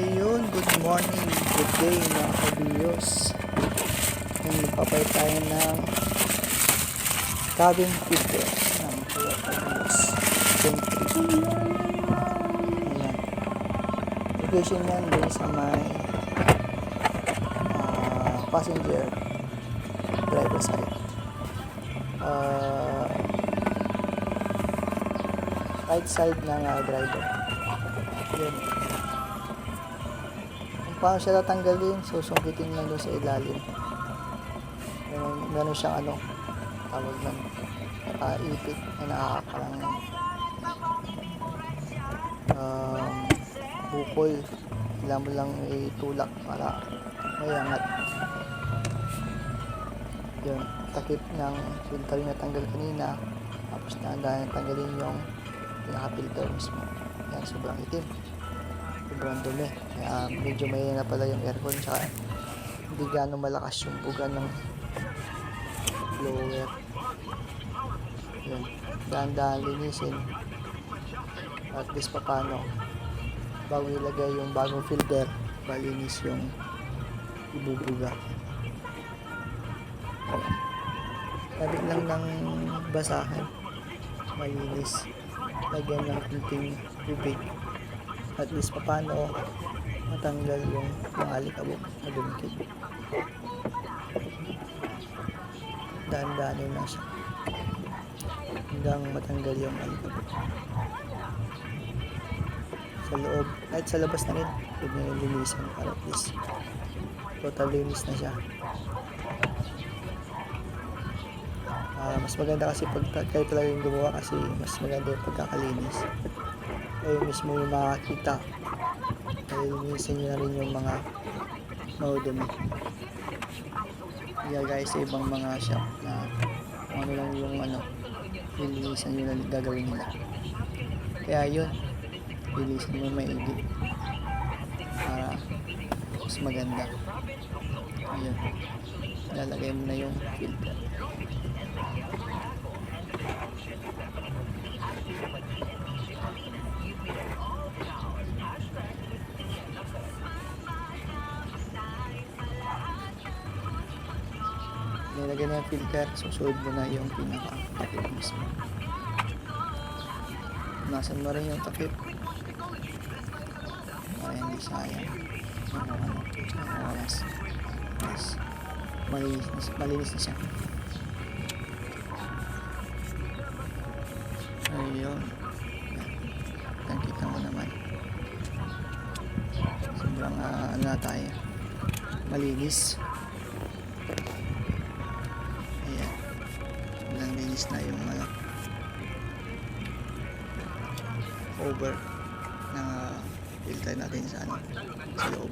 Ayun, good morning, good day mga kabiyos. Ngayon papay tayo ng cabin filter ng Philippines Gentry. Ayan. Location yan din sa may passenger driver side. Right side ng driver. Ayan. Paano siya tatanggalin? Susungkitin lang doon sa ilalim. Meron siyang tawag ng ipit na nakakakarang bukol. Kailangan mo lang itulak para may angat. Yun, takip ng filter yung natanggal kanina. Tapos na tanggalin yung pinaka-filter mismo. Yan, sobrang itim. Sobrang dumi. Medyo may na pala yung aircon, tsaka hindi gano'ng malakas yung buga ng blower. Yun, dahan-dahan linisin at least papano bago ilagay yung bagong filter, malinis yung ibubuga. Labit lang ng basahan, malinis, lagyan ng kunting tubig. At least paano matanggal yung alikabok na dumikit. Dahan-dahanin lang siya hanggang matanggal yung alikabok. Sa loob, kahit sa labas na rin, pwede na linisan para at least total linis na siya. Mas maganda kasi pag kayo talaga yung gumawa, kasi mas maganda yung pagkakalinis. Kayo mismo yung makakita, kaya linisin nyo na rin yung mga maudumi. Yeah guys, sa ibang mga shop na ano lang yung linisan nyo na gagawin nila. Kaya yun, linisin mo maigi para mas maganda. Ayun, lalagay mo na yung filter. Nilagay na yung filter, susunod mo na yung pinaka-takip mismo. Nasan mo rin yung takip para hindi sayang ng oras. Yes. Malinis na siya. Ayun, kita mo naman sobrang na tayo malinis. Ayan, sobrang linis na yung over ng filter natin sa loob.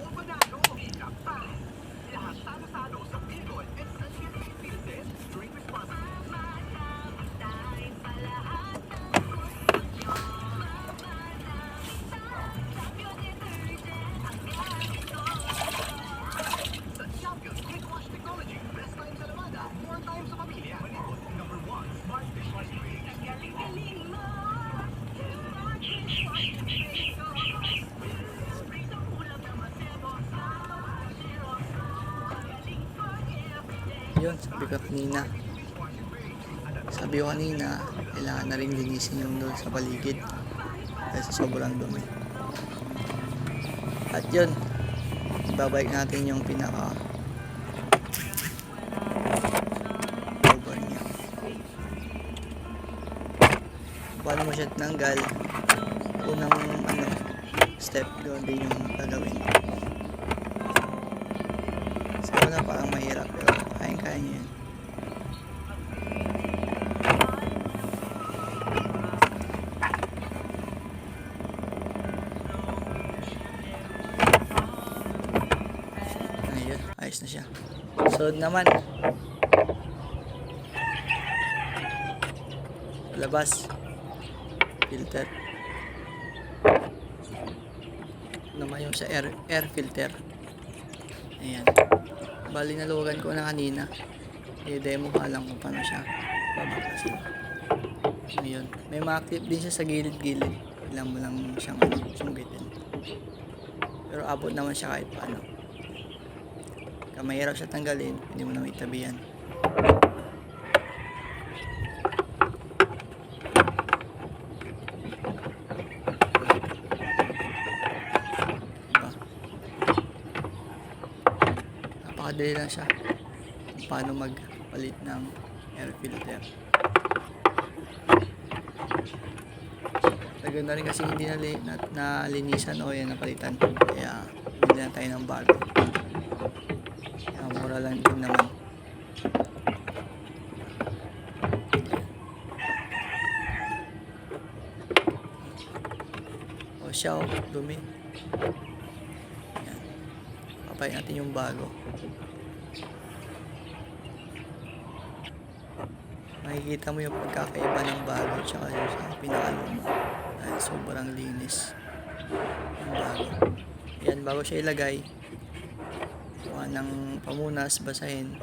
Yun, sabi ko kanina kailangan na rin linisin yung doon sa paligid kasi sobrang dumi. At yun, babalik natin yung pinaka cover niya. Paano mo siya tinanggal? Unang step doon din yung gagawin. Sa una parang mahirap, pero kaya niya yun. Ayun, ayos na siya. Sunod naman, labas filter naman yung sa air filter. Ayan, bali naluwagan ko na kanina, i-demo ka lang kung paano siya babakasin. Ayun, may mga clip din siya sa gilid-gilid, kailangan mo lang siyang sunggitin. Pero Pero abot naman siya kahit paano. Kaya mahirap siya tanggalin, hindi mo naman itabi yan. Diba? Napakadali lang siya kung paano magpalit ng air filter. Tagal na rin kasi hindi nalinisan o yan napalitan. Kaya bili na tayo ng bago. Kaya mura lang din naman. O siya, dumi. Yan. Papayin natin yung bago. Makikita mo yung pagkakaiba ng bago tsaka yung sa pinakaluma. Dahil sobrang linis yung bago. Yan, bago siya ilagay, kuha ng pamunas, basahin,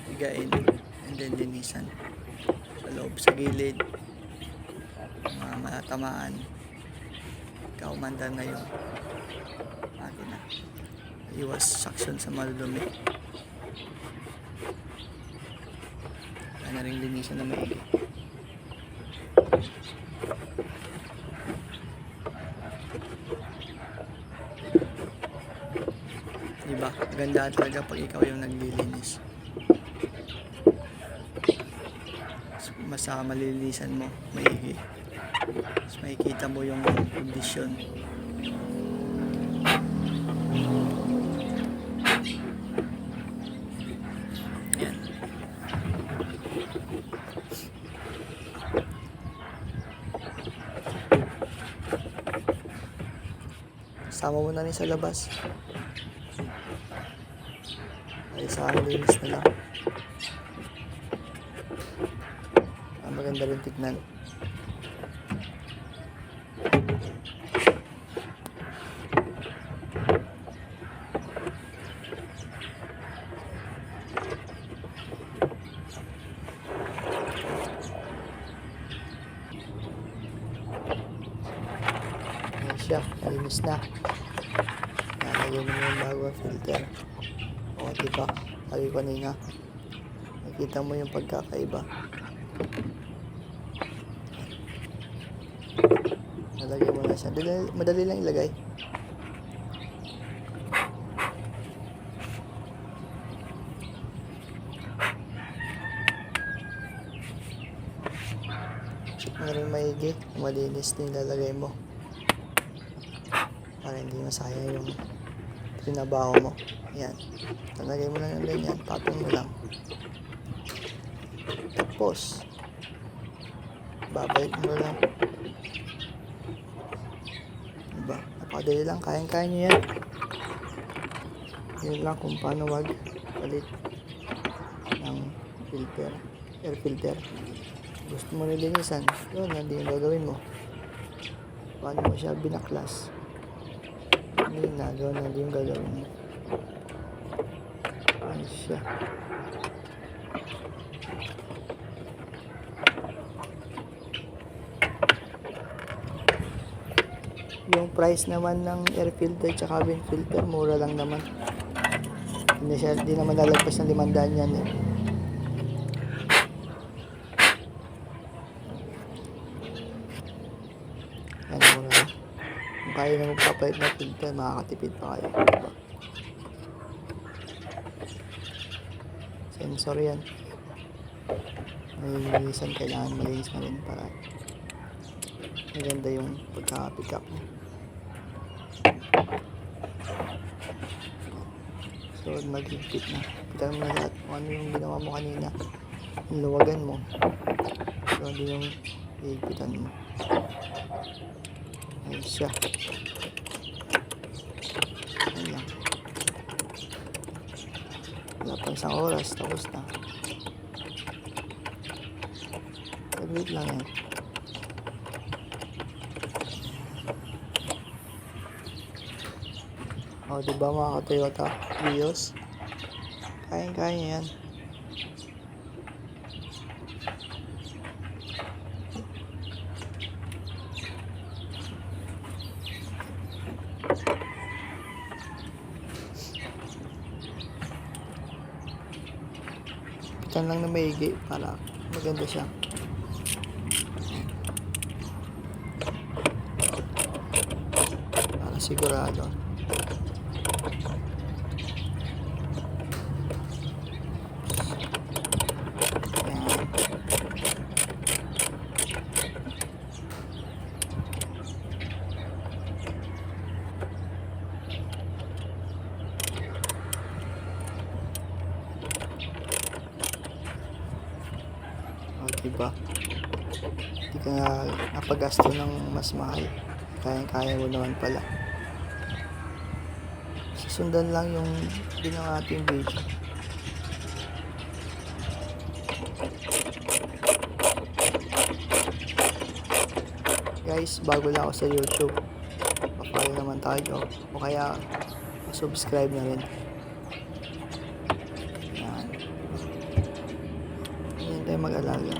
higain, and then linisan sa loob, sa gilid, mga matatamaan, kaumandar na yung makina. Iwas suction sa malulumi. Kaya na rin linisan na maigi. Diba? Ganda talaga pag ikaw yung naglilinis. Mas malilinisan mo, maigi. Mas makikita mo yung kondisyon. Yan. Sama mo na rin sa labas. Ay sa linis na lang. Maganda rin tignan. Ayan siya, malinis na. Nalagyan mo yung bagong filter. O diba, sabi ko kanina, nakita mo yung pagkakaiba. Nalagyan mo na siya. Madali lang ilagay. Check mo rin maigi, malinis din ilalagay mo. Para hindi masayang yung trinabaho mo. Ayan. Nalagay mo lang ng ganyan. Patong mo lang. Tapos, babalik mo lang. Diba? Napakadali lang. Kayang-kaya nyo yan. Yun lang kung paano palit ng filter. Air filter. Gusto mo nilinisan. Yun, hindi yung gagawin mo. Paano mo siya binaklas. Hindi na. Gawin na hindi yung gagawin mo. Ayan siya. Yung price naman ng air filter tsaka wind filter, mura lang naman. Hindi naman lalagpas ng 500 yan eh. Yan, mura lang. Kung kaya na magpapalit na filter, makakatipid pa kayo. Diba? Sensor yan. Malinisan, kailangan malinis na rin para maganda yung pagka-pick up. So, mag-higpit na. Pitan mo na lahat kung ano yung ginawa mo kanina. Yung luwagan mo. So, ano yung higpitan mo. Ayun siya. Ayun lang. Wala pa isang oras. Tapos na. Saglit lang yan. O, diba mga ka-Toyota Vios? Kayang-kaya yan. Buksan lang na maigi para maganda siya. Para sigurado. Ayan. O, diba? Hindi ka napagasto ng mas mahal. Kaya mo naman pala. Susundan lang yung ginawa natin video. Guys, bago lang ako sa YouTube. Pa-follow naman tayo. O kaya, subscribe na rin. Yan. Yan tayo mag-alaga.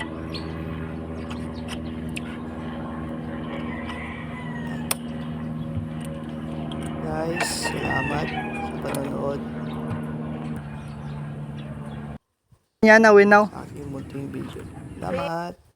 Guys, salamat sa panonood. Yan na, win now. Sa aking munting video. Salamat.